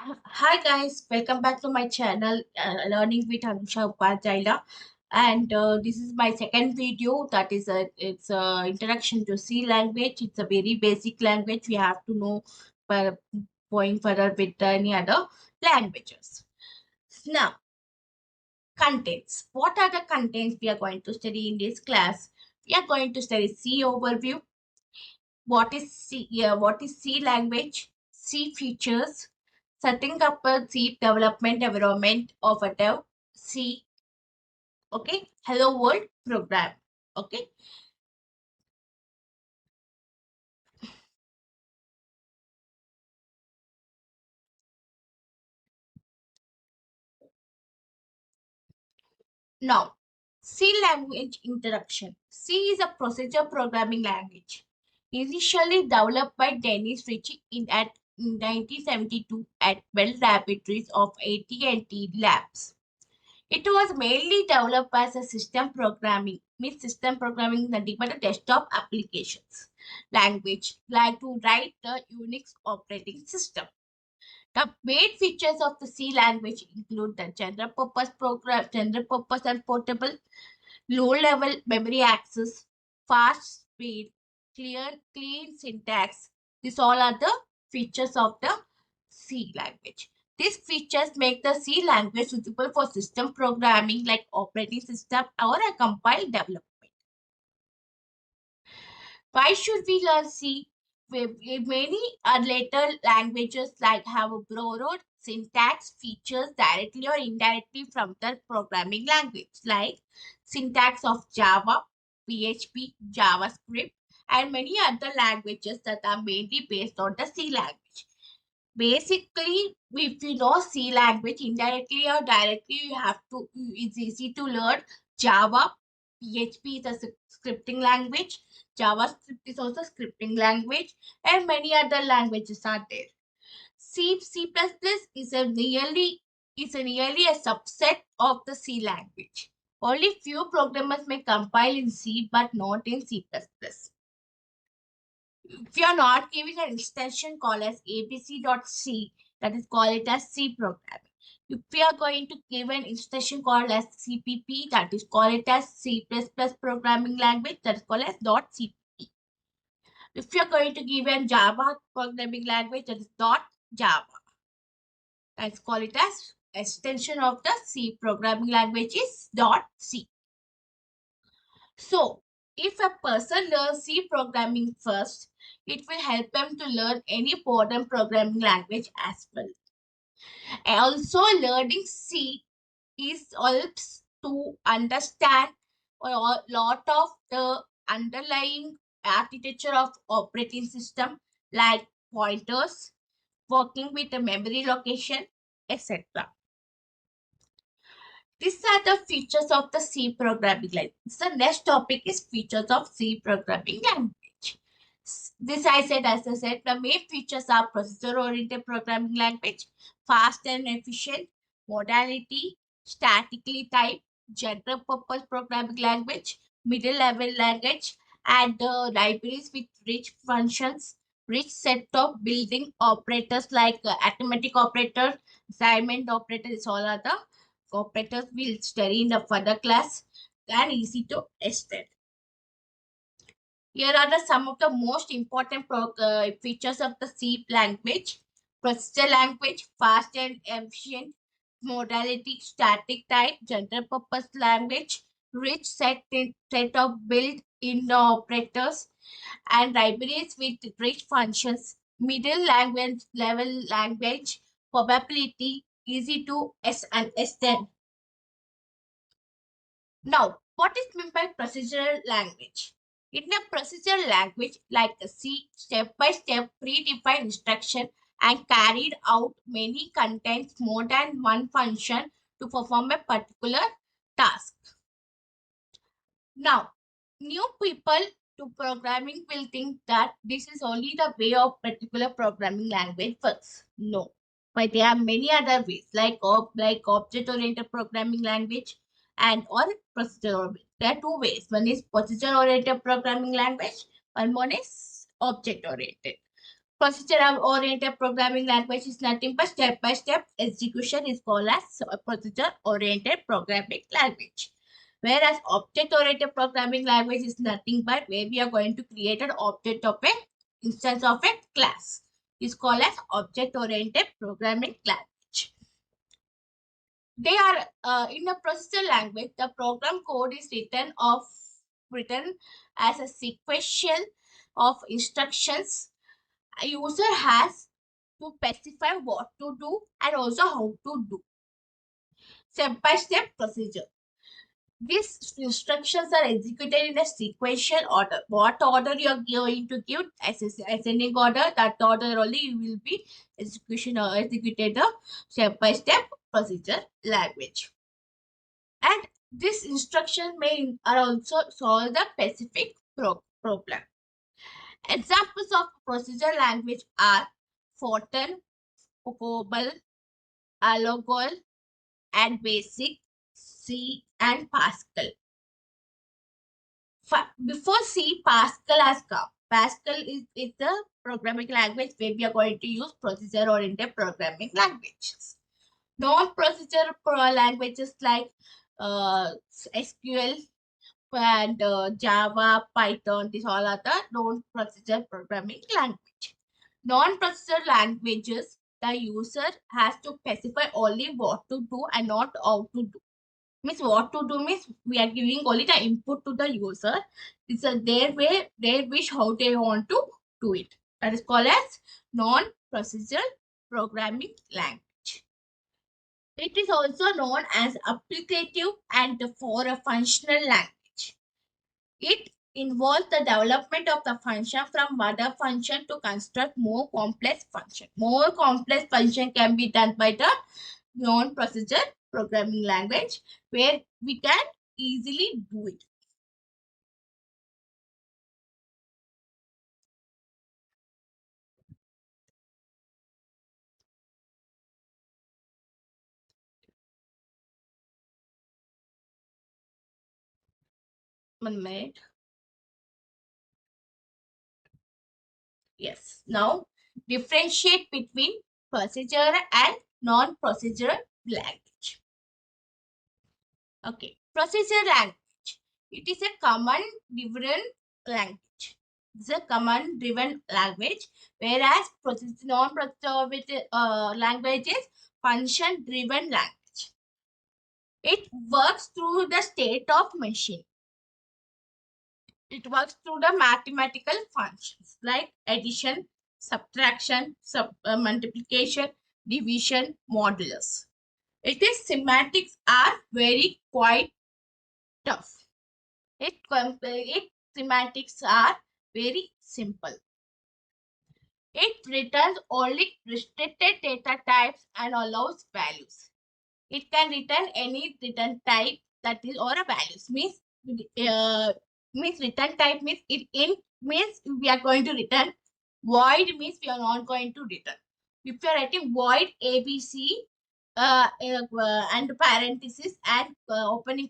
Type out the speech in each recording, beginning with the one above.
Hi guys, welcome back to my channel, Learning with Anusha Upadhyaya. And this is my second video. That is it's a introduction to C language. It's a very basic language. We have to know for going further with any other languages. Now, contents. What are the contents we are going to study in this class? We are going to study C overview. What is C? Yeah, what is C language? C features, setting up a C development environment of a dev C. Okay, hello world program. Okay, now C language introduction. C is a procedure programming language. Initially developed by Dennis Ritchie at 1972 at Bell Laboratories of AT&T Labs. It was mainly developed as a system programming nothing but a desktop applications language, like to write the Unix operating system. The main features of the C language include the general purpose and portable, low-level memory access, fast speed, clean syntax. These all are the features of the C language. These features make the C language suitable for system programming like operating system or a compiled development. Why should we learn C? Many later languages like have borrowed syntax features directly or indirectly from the programming language, like syntax of Java, PHP, JavaScript, and many other languages that are mainly based on the C language. Basically, if you know C language indirectly or directly, it's easy to learn Java. PHP is a scripting language. JavaScript is also scripting language, and many other languages are there. C++ is a nearly a subset of the C language. Only few programmers may compile in C, but not in C++. If you are not giving an extension called as abc.c, that is call it as C programming. If we are going to give an extension called as CPP, that is call it as C++ programming language, that is called as .cpp. If you are going to give an Java programming language, that is .java, let's call it as extension of the C programming language is .c. So, if a person learns C programming first, it will help them to learn any modern programming language as well. Also, learning C is helps to understand a lot of the underlying architecture of operating system like pointers, working with the memory location, etc. These are the features of the C programming language. The next topic is features of C programming language. This as I said, the main features are procedure-oriented programming language, fast and efficient, modality, statically typed, general purpose programming language, middle level language, and libraries with rich functions, rich set of building operators like arithmetic operator, assignment operator, is all are the operators we'll study in the further class and easy to extend. Here are some of the most important features of the C language. Procedure language, fast and efficient, modality, static type, general purpose language, rich set of built-in operators, and libraries with rich functions, middle language level language, probability, easy to and extend. Now, what is meant by procedural language? In a procedural language like a C, step-by-step predefined instruction and carried out many contains more than one function to perform a particular task. Now, new people to programming will think that this is only the way of particular programming language works. No, but there are many other ways like object-oriented programming language and or procedure. There are two ways. One is procedure-oriented programming language, and one is object-oriented. Procedure-oriented programming language is nothing but step-by-step execution is called as a procedure-oriented programming language. Whereas object-oriented programming language is nothing but where we are going to create an object of a instance of a class. Is called as object-oriented programming language. They are in a procedure language. The program code is written as a sequential of instructions. A user has to specify what to do and also how to do. Step-by-step procedure. These instructions are executed in a sequential order. What order you are going to give as ascending order, that order only you will be executed the step-by-step procedure language. And this instruction may are also solve the specific problem. Examples of procedure language are Fortran, COBOL, Algol, and Basic, C, and Pascal. Before C, Pascal has come. Pascal is the programming language where we are going to use procedure-oriented programming languages. Non-procedure languages like SQL and Java, Python, these all are the non-procedure programming language. Non-procedure languages, the user has to specify only what to do and not how to do. Means what to do means we are giving only the input to the user. It's their way, their wish, how they want to do it. That is called as non-procedure programming language. It is also known as applicative and for a functional language. It involves the development of the function from mother function to construct more complex function. More complex function can be done by the non-procedure programming language where we can easily do it. One minute. Yes. Now differentiate between procedure and non-procedure language. Okay. Procedure language. It is a command-driven language. It's a command-driven language, whereas non-procedure language is function-driven language. It works through the state of machine. It works through the mathematical functions like addition, subtraction, multiplication, division, modulus. Its semantics are very quite tough. Its semantics are very simple. It returns only restricted data types and allows values. It can return any return type that is or a values. Means return type means it in means we are going to return. Void means we are not going to return. If you are writing void ABC and parenthesis and open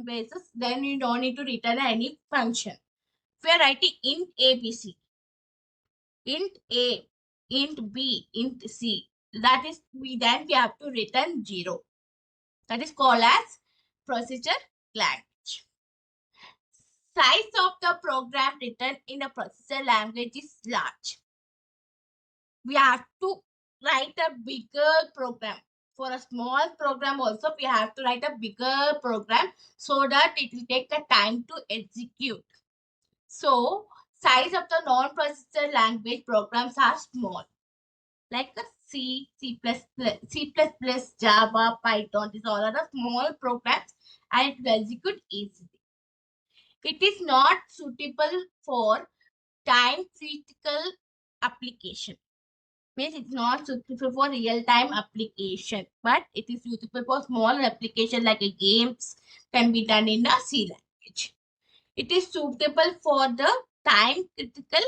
braces, then you don't need to return any function. If you are writing int ABC, int A, int B, int C, that is then we have to return 0. That is called as procedure language. Size of the program written in a procedure language is large. We have to write a bigger program. For a small program also, we have to write a bigger program so that it will take the time to execute. So, size of the non-procedure language programs are small. Like the C, C++, Java, Python, these all are the small programs and it will execute easily. It is not suitable for time critical application. Means it's not suitable for real-time application, but it is suitable for small application like a games can be done in a C language. It is suitable for the time critical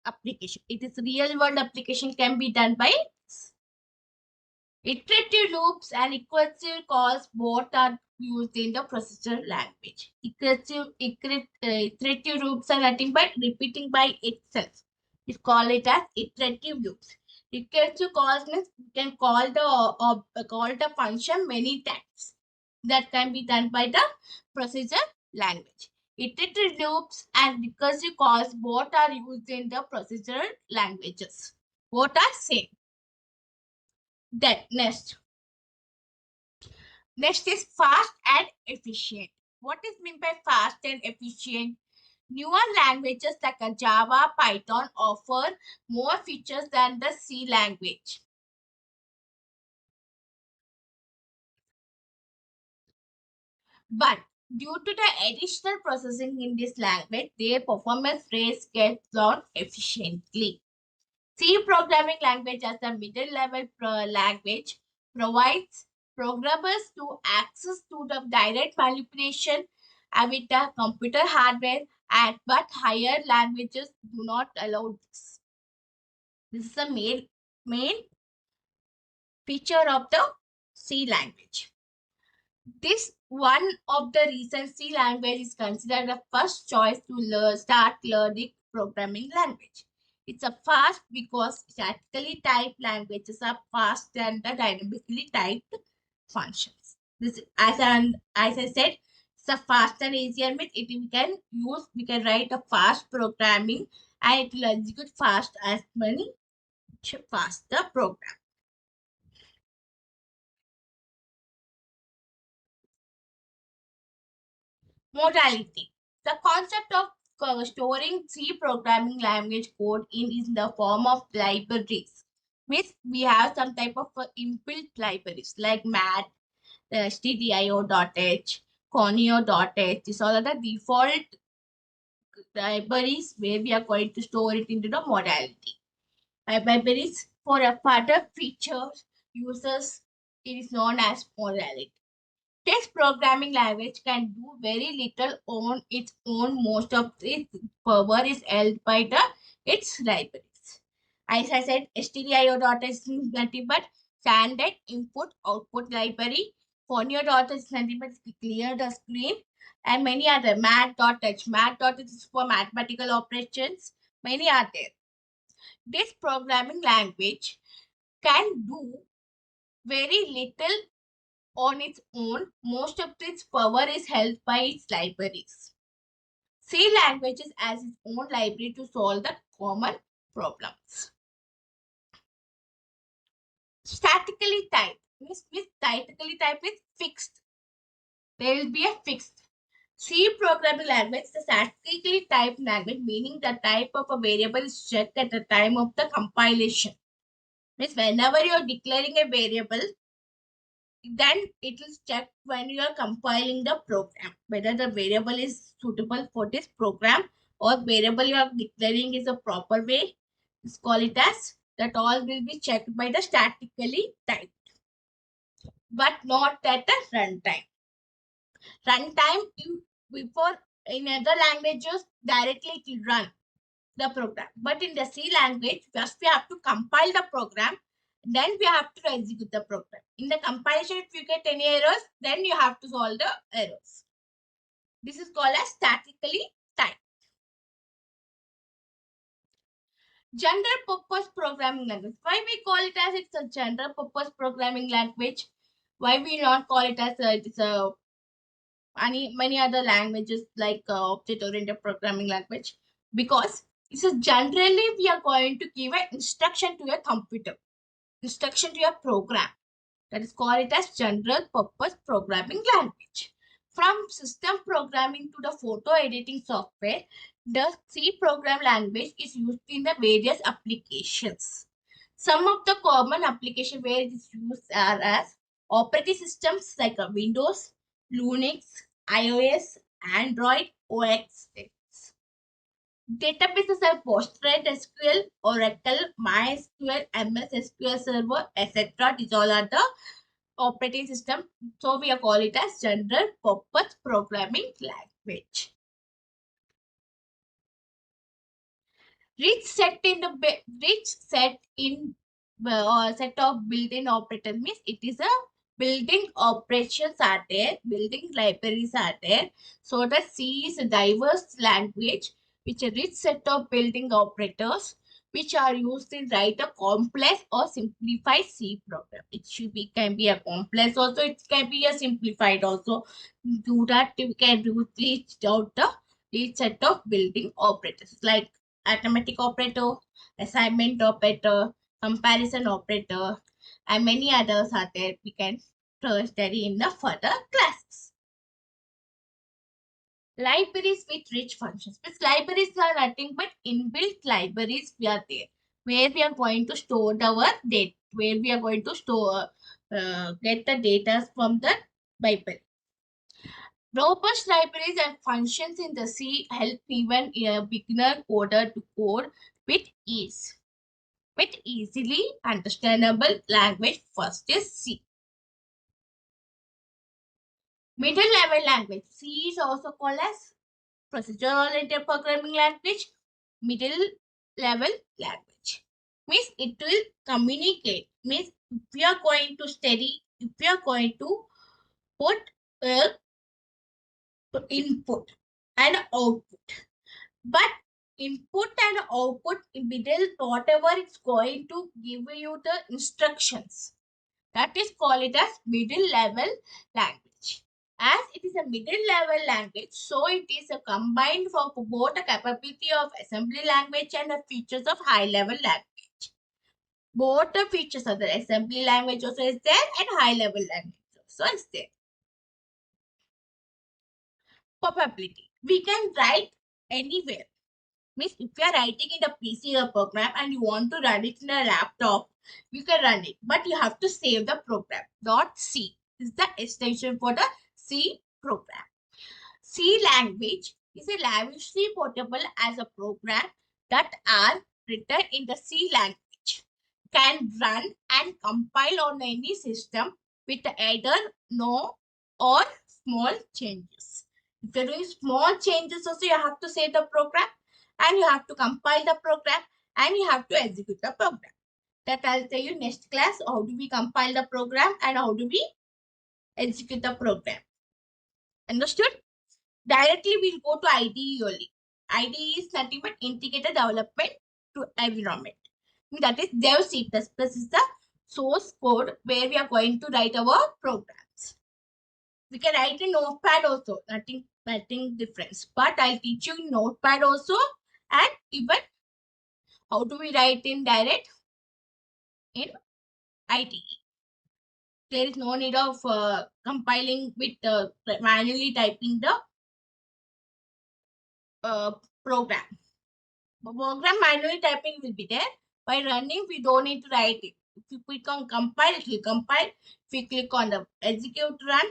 application. It is real world application can be done by iterative loops and recursive calls both are used in the procedure language. Iterative loops are nothing but repeating by itself. You call it as iterative loops. Recursive calls means you can call the function many times. That can be done by the procedure language. Iterative loops and recursive calls both are used in the procedural languages. Both are same. Then next is fast and efficient. What is meant by fast and efficient? Newer languages like a Java, Python offer more features than the C language. But due to the additional processing in this language, their performance rates get down efficiently. C programming language as a middle level language provides programmers to access to the direct manipulation with the computer hardware, and but higher languages do not allow this. This is the main feature of the C language. This one of the reasons C language is considered the first choice to start learning programming language. It's a fast because statically typed languages are fast than the dynamically typed functions. This as I said, it's a fast and easier means it we can write a fast programming and it will execute fast as many faster program. Modality. The concept of storing C programming language code in the form of libraries. Means we have some type of inbuilt libraries like MAT, stdio.h, conio.h. These all are the default libraries where we are going to store it into the modality. Libraries for a further features users it is known as modality. This programming language can do very little on its own. Most of its power is held by its libraries. As I said, stdio.h is nothing but standard input output library. Conio.h is nothing but clear the screen. And many other math.h. Math.h is for mathematical operations. Many are there. This programming language can do very little on its own. Most of its power is held by its libraries. C languages as its own library to solve the common problems. Statically typed means statically typed is fixed. There will be a fixed. C programming language is a statically typed language, meaning the type of a variable is checked at the time of the compilation. Means whenever you are declaring a variable, then it will check when you are compiling the program whether the variable is suitable for this program or variable you are declaring is a proper way. Let's call it as that all will be checked by the statically typed, but not at the runtime. Runtime before in other languages directly it will run the program, but in the C language first we have to compile the program, then we have to execute the program. In the compilation if you get any errors, then you have to solve the errors. This is called as statically typed. General purpose programming language. Why we call it as it's a general purpose programming language? Why we not call it as it's a many other languages like object oriented programming language? Because it's a generally we are going to give an instruction to a computer, instruction to a program. That is called it as general purpose programming language. From system programming to the photo editing software, the C program language is used in the various applications. Some of the common applications where it is used are as operating systems like Windows, Linux, iOS, Android, OS X. Databases are PostgreSQL, Oracle, MySQL, MS SQL Server, etc. These all are the operating system. So we call it as general purpose programming language. Rich set in set of built-in operators means it is a building operations are there, building libraries are there. So the C is a diverse language which a rich set of building operators. which are used to write a complex or simplified C program. It should be can be a complex also, it can be a simplified also. Do that we can do each set of building operators like arithmetic operator, assignment operator, comparison operator, and many others are there. We can study in the further classes. Libraries with rich functions. Because libraries are nothing but inbuilt libraries we are there, where we are going to store our data, where we are going to store, get the data from the Bible. Robust libraries and functions in the C help even a beginner coder to code with ease. With easily understandable language, first is C. Middle level language. C is also called as procedure-oriented programming language, middle level language. Means it will communicate. Means if we are going to study, if we are going to put a input and output, but input and output in middle, whatever it's going to give you the instructions, that is called it as middle level language. As it is a middle level language, so it is a combined for both the capability of assembly language and the features of high level language. Both the features of the assembly language also is there and high level language also is there. Probability. We can write anywhere. Means if you are writing in the PC or program and you want to run it in a laptop, you can run it. But you have to save the program. .c is the extension for the C program. C language is a lavishly portable as a program that are written in the C language, can run and compile on any system with either no or small changes. If you're doing small changes also, you have to save the program and you have to compile the program and you have to execute the program. That I'll tell you next class, how do we compile the program and how do we execute the program. Understood? Directly we'll go to IDE only. IDE is nothing but integrated development to environment. That is Dev C++ is the source code where we are going to write our programs. We can write in Notepad also, nothing difference. But I'll teach you Notepad also, and even how do we write in direct in IDE. There is no need of compiling with manually typing the program. Program manually typing will be there. By running, we don't need to write it. If you click on compile, it will compile. If you click on the execute run,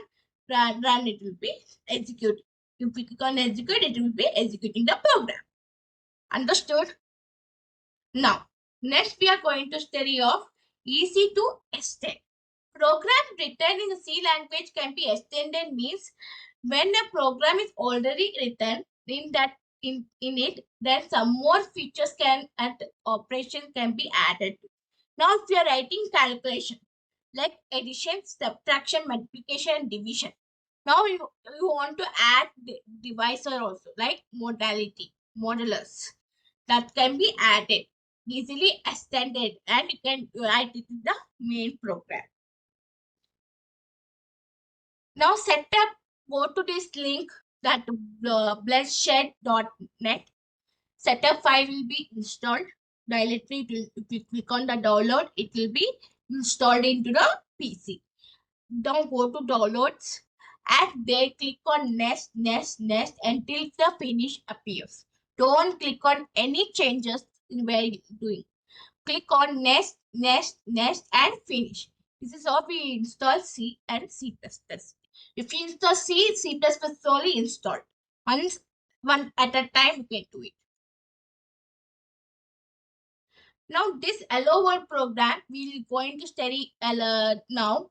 it will be execute. If you click on execute, it will be executing the program. Understood? Now, next we are going to study of easy to extend. Program written in the C language can be extended means when a program is already written in it, then some more features can and operation can be added. Now, if you are writing calculation like addition, subtraction, multiplication, division. Now you want to add divisor also like modality, modulus that can be added, easily extended, and you can write it in the main program. Now set up, go to this link that bloodshed.net. Setup file will be installed. Directly, if you click on the download, it will be installed into the PC. Now go to downloads and there click on next until the finish appears. Don't click on any changes in where you're doing. Click on next and finish. This is how we install C and C++. If you install C, C++ is only installed. One at a time you can do it. Now this hello world program we will going to study now,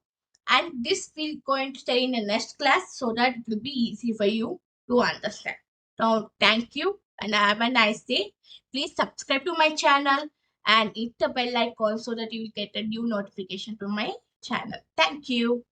and this we're going to study in the next class so that it will be easy for you to understand. Now thank you and have a nice day. Please subscribe to my channel and hit the bell icon so that you will get a new notification from my channel. Thank you.